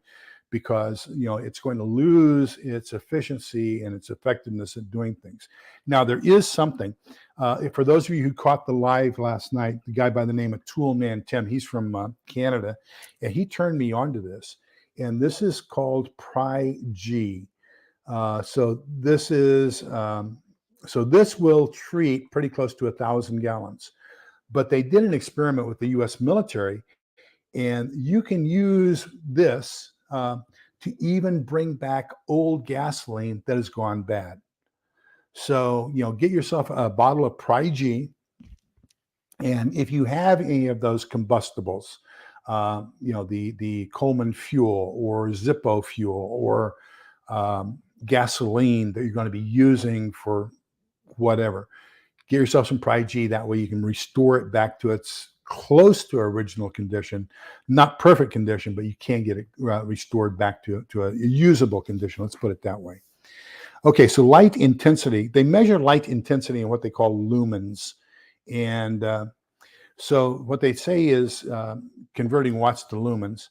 because it's going to lose its efficiency and its effectiveness at doing things. Now, there is something, for those of you who caught the live last night, the guy by the name of Toolman Tim, he's from Canada, and he turned me on to this. And this is called Pri-G. So this will treat pretty close to 1,000 gallons. But they did an experiment with the U.S. military, and you can use this to even bring back old gasoline that has gone bad. So, get yourself a bottle of Pri-G, and if you have any of those combustibles, the Coleman fuel or Zippo fuel or gasoline that you're going to be using for whatever, get yourself some Pri-G. That way you can restore it back to its close to original condition, not perfect condition, but you can get it restored back to a usable condition. Let's put it that way. Okay, so light intensity. They measure light intensity in what they call lumens. And so what they say is converting watts to lumens.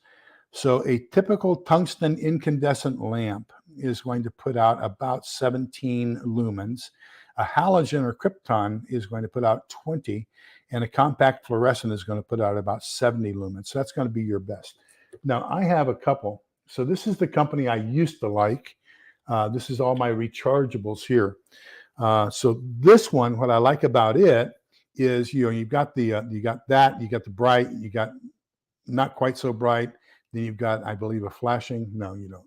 So a typical tungsten incandescent lamp is going to put out about 17 lumens. A halogen or krypton is going to put out 20, and a compact fluorescent is going to put out about 70 lumens. So that's going to be your best. Now, I have a couple. So this is the company I used to like. This is all my rechargeables here. So this one, what I like about it is, you've got you got the bright, you got not quite so bright. Then you've got, I believe, a flashing. No, you don't.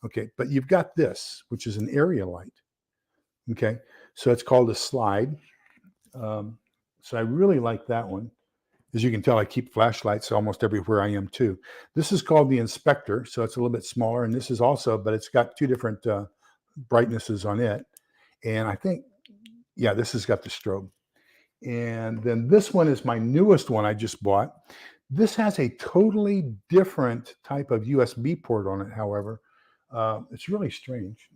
Okay, but you've got this, which is an area light. Okay, so it's called a slide. So I really like that one. As you can tell, I keep flashlights almost everywhere I am too. This is called the inspector, so it's a little bit smaller, and this is also, but it's got two different brightnesses on it. And I think, yeah, this has got the strobe. And then this one is my newest one I just bought. This has a totally different type of USB port on it, however. It's really strange.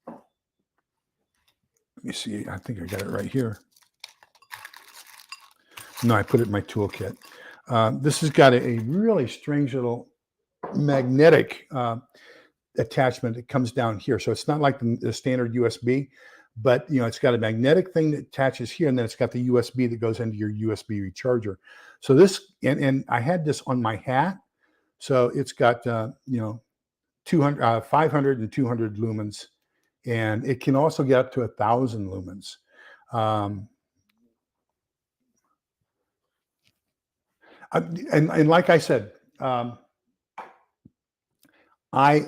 Let me see. I think I got it right here. No, I put it in my toolkit. This has got a really strange little magnetic attachment that comes down here. So it's not like the standard USB, but it's got a magnetic thing that attaches here, and then it's got the USB that goes into your USB recharger. So this, and I had this on my hat, so it's got 200, 500 and 200 lumens, and it can also get up to 1,000 lumens. And like I said, I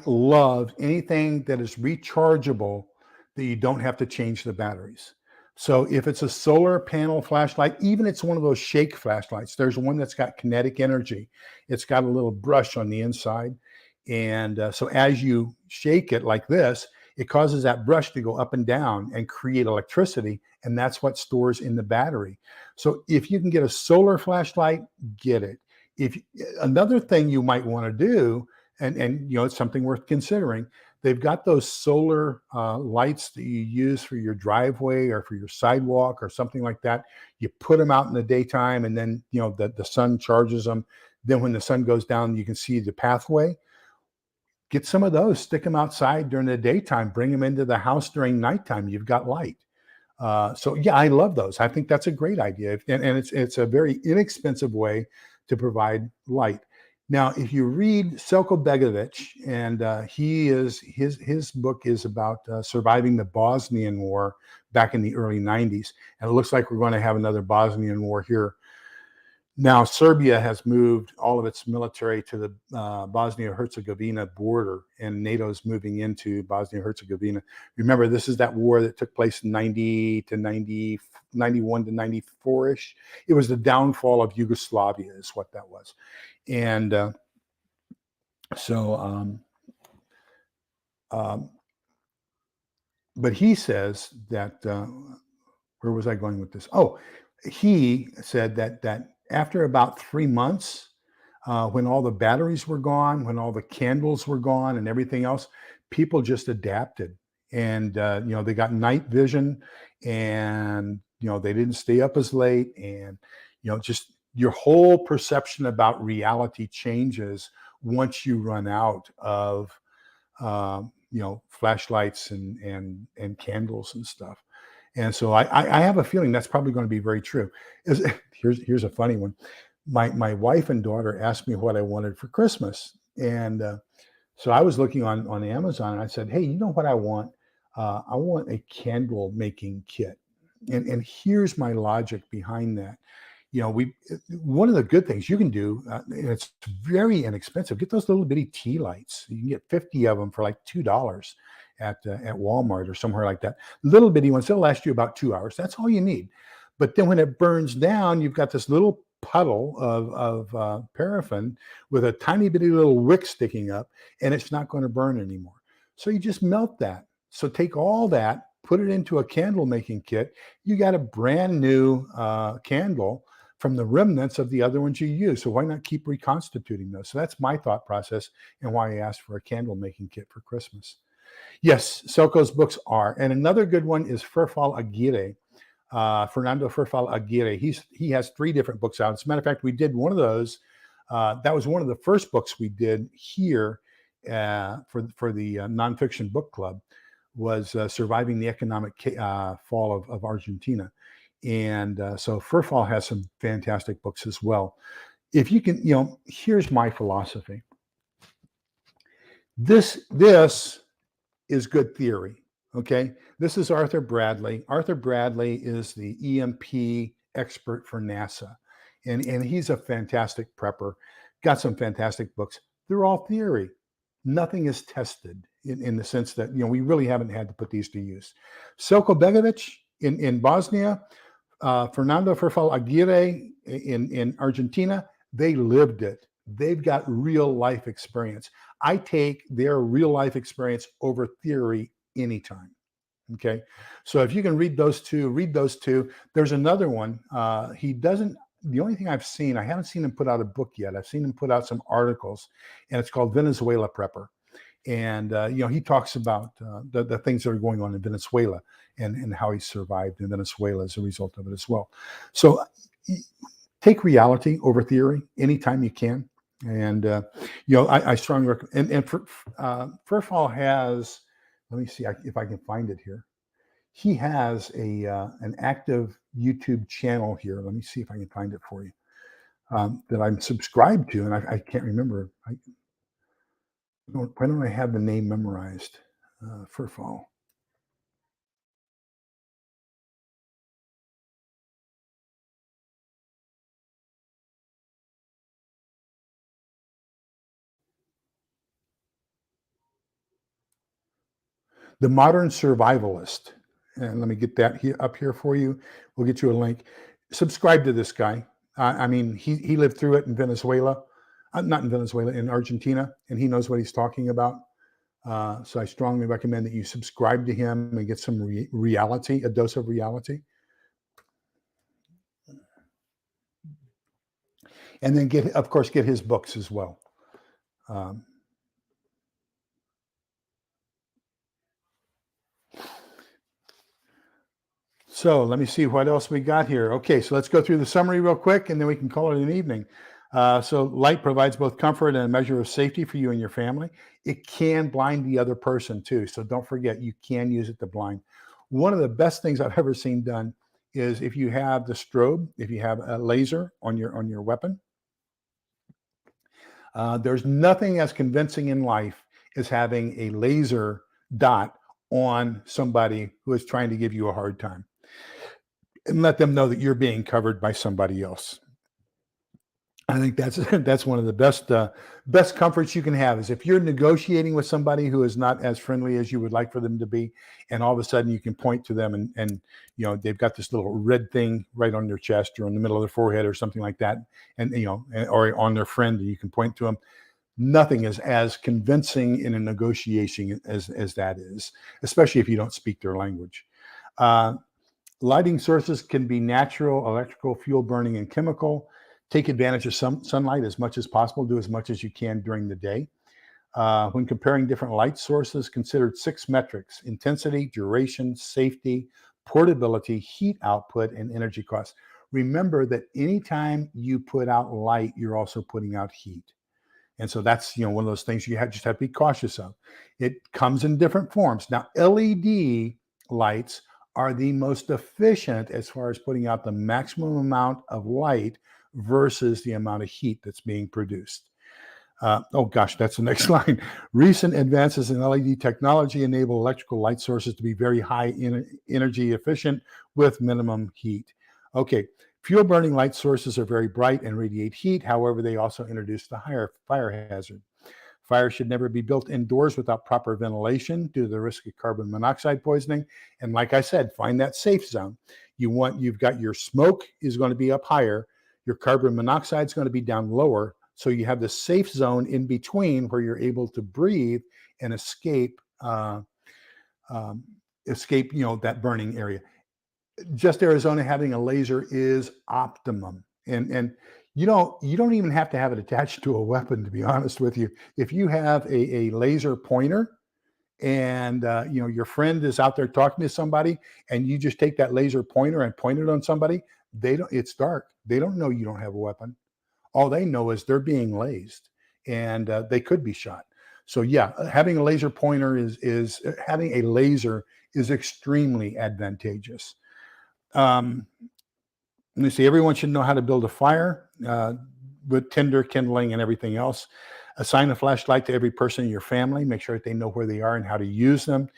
love anything that is rechargeable that you don't have to change the batteries. So if it's a solar panel flashlight, even it's one of those shake flashlights, there's one that's got kinetic energy. It's got a little brush on the inside. And so as you shake it like this, it causes that brush to go up and down and create electricity. And that's what stores in the battery. So if you can get a solar flashlight, get it. Another thing you might want to do, and it's something worth considering, they've got those solar lights that you use for your driveway or for your sidewalk or something like that. You put them out in the daytime, and then the sun charges them. Then when the sun goes down, you can see the pathway. Get some of those, stick them outside during the daytime, bring them into the house during nighttime. You've got light. So yeah, I love those. I think that's a great idea, and it's a very inexpensive way to provide light. Now, if you read Selko Begovic, and his book is about surviving the Bosnian War back in the early 90s, and it looks like we're going to have another Bosnian War here. Now, Serbia has moved all of its military to the Bosnia-Herzegovina border, and NATO's moving into Bosnia-Herzegovina. Remember, this is that war that took place in 90 to 90, 91 to 94-ish. It was the downfall of Yugoslavia is what that was. And but he says that, where was I going with this? Oh, he said that after about 3 months, when all the batteries were gone, when all the candles were gone and everything else, people just adapted. And, they got night vision, and, they didn't stay up as late, and, just your whole perception about reality changes once you run out of, flashlights and candles and stuff. And so I have a feeling that's probably going to be very true. Here's a funny one. My wife and daughter asked me what I wanted for Christmas. And so I was looking on Amazon, and I said, hey, you know what I want? I want a candle making kit. And here's my logic behind that. One of the good things you can do, and it's very inexpensive, get those little bitty tea lights. You can get 50 of them for like $2 at Walmart or somewhere like that. Little bitty ones, they'll last you about 2 hours. That's all you need. But then when it burns down, you've got this little puddle of paraffin with a tiny bitty little wick sticking up, and it's not going to burn anymore. So you just melt that. So take all that, put it into a candle making kit. You got a brand new candle from the remnants of the other ones you use. So why not keep reconstituting those? So that's my thought process, and why I asked for a candle making kit for Christmas. Yes, Selko's books are. And another good one is Fernando Fernando Aguirre. He has 3 different books out. As a matter of fact, we did one of those. That was one of the first books we did here for the nonfiction book club, was Surviving the Economic Fall of Argentina. And so Furfall has some fantastic books as well. If you can, here's my philosophy. This is good theory. Okay. This is Arthur Bradley. Arthur Bradley is the EMP expert for NASA. And he's a fantastic prepper, got some fantastic books. They're all theory. Nothing is tested in the sense that, we really haven't had to put these to use. Selko Begovic in Bosnia, Fernando Ferfal Aguirre in Argentina, they lived it. They've got real life experience. I take their real life experience over theory anytime. Okay. So if you can read those two, read those two. There's another one. He doesn't, the only thing I've seen, I haven't seen him put out a book yet. I've seen him put out some articles, and it's called Venezuela Prepper. And, he talks about the things that are going on in Venezuela and how he survived in Venezuela as a result of it as well. So take reality over theory anytime you can. And, I strongly recommend, and Furfall has, let me see if I can find it here. He has an active YouTube channel here. Let me see if I can find it for you, that I'm subscribed to, and I can't remember. Why don't I have the name memorized? Furfall. The Modern Survivalist. And let me get that up here for you. We'll get you a link. Subscribe to this guy. I mean, he lived through it in Venezuela, not in Venezuela, in Argentina, and he knows what he's talking about. So I strongly recommend that you subscribe to him and get some reality, a dose of reality. And then of course, get his books as well. So let me see what else we got here. Okay, so let's go through the summary real quick, and then we can call it an evening. So light provides both comfort and a measure of safety for you and your family. It can blind the other person too. So don't forget, you can use it to blind. One of the best things I've ever seen done is if you have the strobe, if you have a laser on your weapon, there's nothing as convincing in life as having a laser dot on somebody who is trying to give you a hard time, and let them know that you're being covered by somebody else. I think that's one of the best comforts you can have, is if you're negotiating with somebody who is not as friendly as you would like for them to be, and all of a sudden you can point to them and they've got this little red thing right on their chest or in the middle of their forehead or something like that, and or on their friend, and you can point to them. Nothing is as convincing in a negotiation as that is, especially if you don't speak their language. Lighting sources can be natural, electrical, fuel burning, and chemical. Take advantage of sunlight as much as possible. Do as much as you can during the day. When comparing different light sources, consider 6 metrics: intensity, duration, safety, portability, heat output, and energy costs. Remember that anytime you put out light, you're also putting out heat. And so that's one of those things you just have to be cautious of. It comes in different forms. Now, LED lights are the most efficient as far as putting out the maximum amount of light versus the amount of heat that's being produced. Oh gosh, that's the next line. Recent advances in LED technology enable electrical light sources to be very high energy efficient with minimum heat. Okay, fuel burning light sources are very bright and radiate heat. However, they also introduce the higher fire hazard. Fire should never be built indoors without proper ventilation due to the risk of carbon monoxide poisoning. And like I said, find that safe zone. You've got your smoke is going to be up higher, your carbon monoxide is going to be down lower. So you have the safe zone in between where you're able to breathe and escape that burning area. Just Arizona having a laser is optimum. And you don't even have to have it attached to a weapon, to be honest with you. If you have a laser pointer and your friend is out there talking to somebody, and you just take that laser pointer and point it on somebody, it's dark. They don't know you don't have a weapon. All they know is they're being lased, and they could be shot. So yeah, having a laser pointer having a laser is extremely advantageous. Let me see. Everyone should know how to build a fire with tinder, kindling, and everything else. Assign a flashlight to every person in your family. Make sure that they know where they are and how to use them.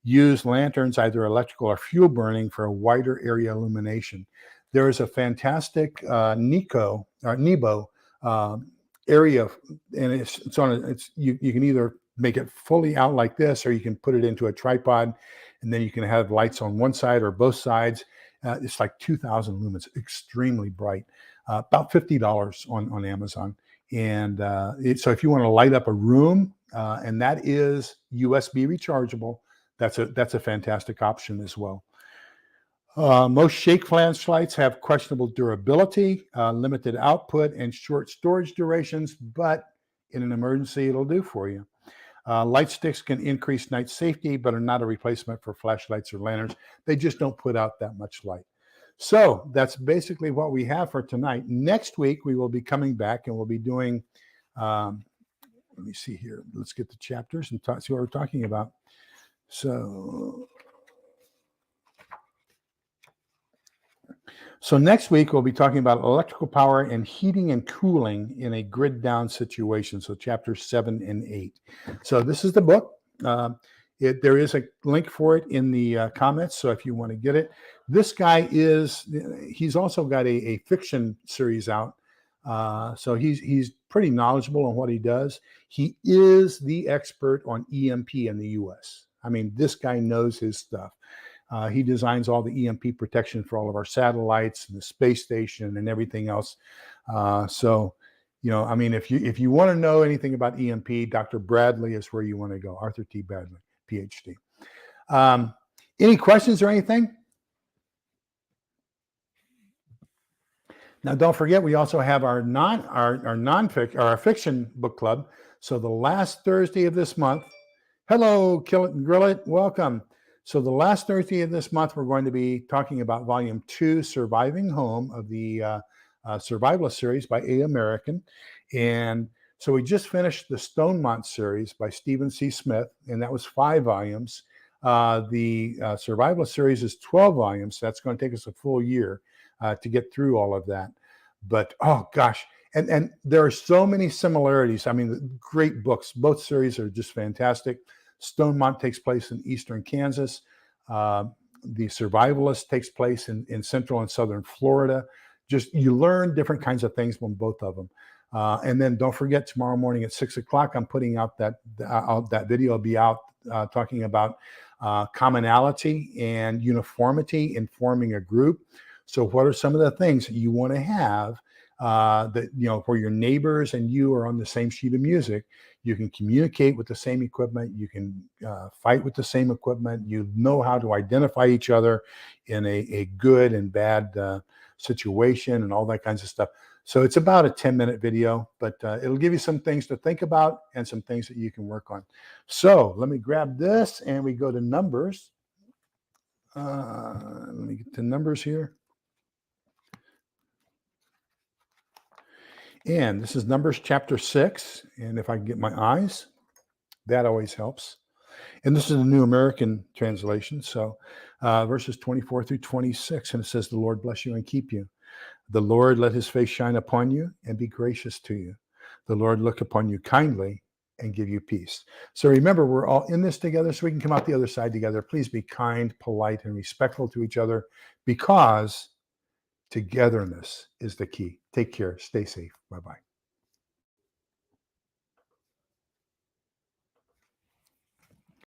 Use lanterns, either electrical or fuel burning, for a wider area illumination. There is a fantastic Nebo area, and it's on. You can either make it fully out like this, or you can put it into a tripod, and then you can have lights on one side or both sides. It's like 2,000 lumens, extremely bright. About $50 on Amazon. And so if you want to light up a room, and that is USB rechargeable, that's a fantastic option as well. Most shake flashlights have questionable durability, limited output, and short storage durations, but in an emergency, it'll do for you. Light sticks can increase night safety, but are not a replacement for flashlights or lanterns. They just don't put out that much light. So that's basically what we have for tonight. Next week, we will be coming back and we'll be doing, let me see here. Let's get the chapters and see what we're talking about. So next week, we'll be talking about electrical power and heating and cooling in a grid down situation. So chapters 7 and 8. So this is the book. There is a link for it in the comments. So if you want to get it, this guy he's also got a fiction series out. So he's pretty knowledgeable on what he does. He is the expert on EMP in the US. I mean, this guy knows his stuff. He designs all the EMP protection for all of our satellites and the space station and everything else. So, I mean, if you want to know anything about EMP, Dr. Bradley is where you want to go. Arthur T. Bradley, PhD. Any questions or anything? Now, don't forget, we also have our fiction book club. So the last Thursday of this month, hello, Kill It and Grill It, welcome. So the last Thursday of this month, we're going to be talking about Volume 2, Surviving Home, of the Survivalist series by A. American. And so we just finished the Stonemont series by Stephen C. Smith, and that was 5 volumes. The Survivalist series is 12 volumes. So that's going to take us a full year to get through all of that. But, oh, gosh. And there are so many similarities. I mean, great books. Both series are just fantastic. Stonemont takes place in eastern Kansas. The Survivalist takes place in central and southern Florida. Just, you learn different kinds of things from both of them. And then don't forget, tomorrow morning at 6 o'clock, I'm putting out that video will be out talking about commonality and uniformity in forming a group. So what are some of the things that you want to have that, where your neighbors and you are on the same sheet of music? You can communicate with the same equipment. You can fight with the same equipment. You know how to identify each other in a good and bad situation and all that kinds of stuff. So it's about a 10-minute video, but it'll give you some things to think about and some things that you can work on. So let me grab this and we go to Numbers. Let me get to Numbers here. And this is Numbers chapter 6. And if I can get my eyes, that always helps. And this is the New American Translation. So verses 24 through 26. And it says, "The Lord bless you and keep you. The Lord let his face shine upon you and be gracious to you. The Lord look upon you kindly and give you peace." So remember, we're all in this together so we can come out the other side together. Please be kind, polite, and respectful to each other, because togetherness is the key. Take care. Stay safe. Bye-bye.